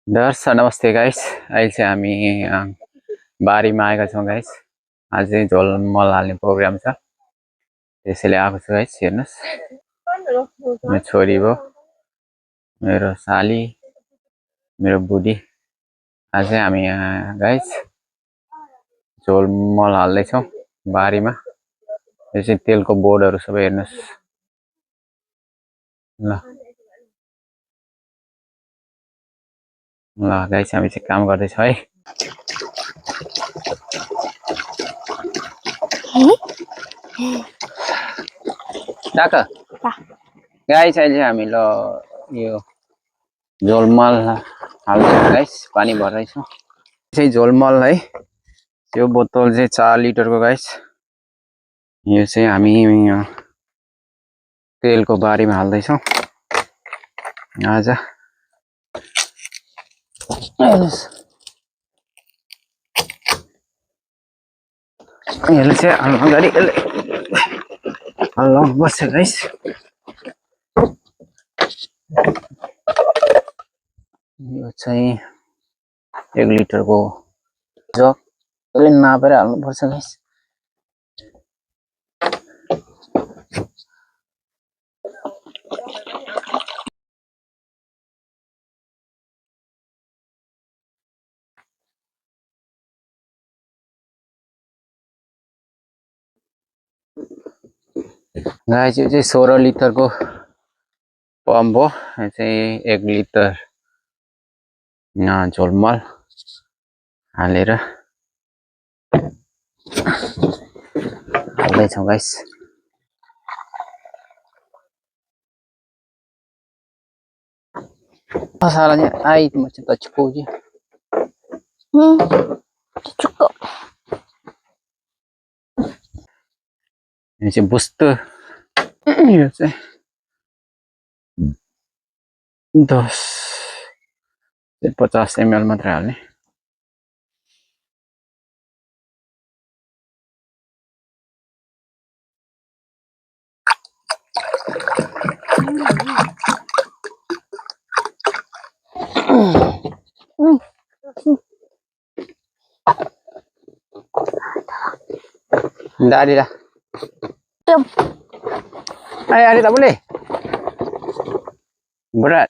दर्शक नमस्ते गाइस। अहिले चाहिँ हामी बारीमा आएका छौँ गाइस। आज चाहिँ झोल मल हाल्ने प्रोग्राम छ, त्यसैले आएको छु गाइस। हेर्नुहोस्, मेरो छोरी भयो, मेरो साली, मेरो बुढी। आज चाहिँ हामी गाइस झोल मल हाल्दैछौँ बारीमा। यो चाहिँ तेलको बोर्डहरू सबै हेर्नुहोस् ल। ल गाइस, हामी चाहिँ काम गर्दैछौँ है। डाका गाइस, अहिले हामी ल यो झोल मल हाल्दैछौँ गाइस। पानी भर्दैछौँ चाहिँ झोल मल है। यो बोतल चाहिँ 4 लिटरको गाइस। यो चाहिँ हामी तेलको बारीमा हाल्दैछौँ आज। यसले चाहिँ हाल्नु अगाडि हल्लाउनु पर्छ गाइस। यो चाहिँ 1 लिटरको जग, यसले नापेर हाल्नुपर्छ गाइस। गाइस, यो चाहिँ 16 लिटरको पम्प हो। यो चाहिँ 1 लिटर झोल मल हालेर हाल्दैछौँ guys. Masalahnya ay macam tak cukup je. Cukup. Ini si booster. Ini sih. Dos. 50 ml material nih. Enggak ada dah. Ayo, tak boleh. Berat.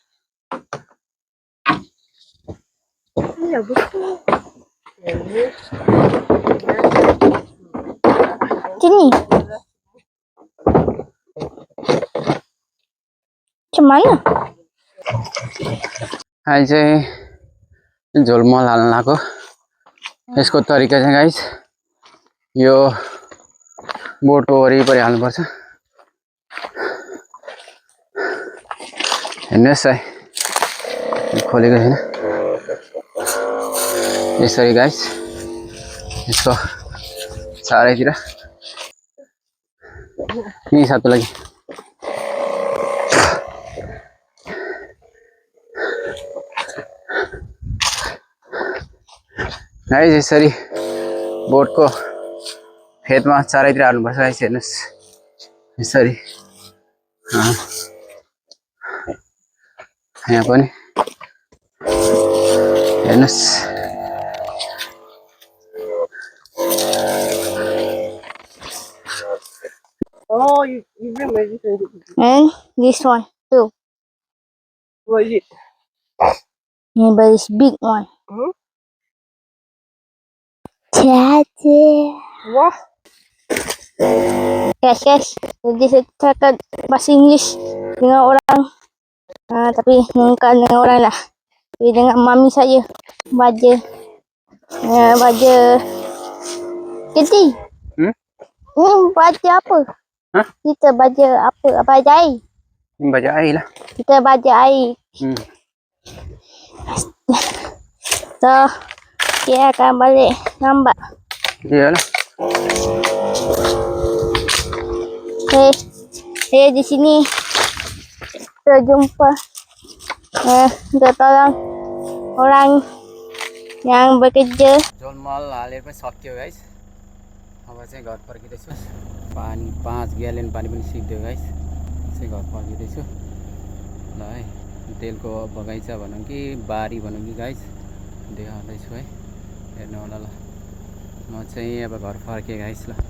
Sini. Macam mana? Aja झोल मल हाल्न लाग्यो। यसको तरिका चाहिँ गाइस, यो बोटो वरिपरि हाल्नुपर्छ। हेर्नुहोस् है, खोलेको छैन यसरी गाइस। यसको चारैतिर नि सातो लागि गाइस, यसरी बोटको फेदमा चारैतिर हाल्नुपर्छ गाइस। हेर्नुहोस् यसरी। यहाँ पनि हेर्नुहोस्। Oh, you bring medicine. And this one too. What is it? Yeah, but it's big one. Hmm? Daddy. What? Yes. Jadi saya cakap bahasa English dengan orang. Tapi bukan dengan orang lah. Tapi dengan mami saya. Baca. Baca. Jadi. Baca apa? Hah? Kita baca apa? Baca air. Baca air lah. Kita baca air. So, dia akan balik lambat. Iyalah. Saya di sini terjumpa tolong orang yang bekerja. झोल मल हालेर पनि सक्यो guys. अब चाहिँ घर फर्किँदैछु। पानी 5 gallon पानी पनि सिक्दियो गाइस। चाहिँ घर फर्किँदैछु ल है। तेलको बगैँचा भनौँ कि बारी भनौँ कि गाइस देखाउँदैछु है, हेर्नु होला ल। म चाहिँ अब घर फर्केँ गाइस ल।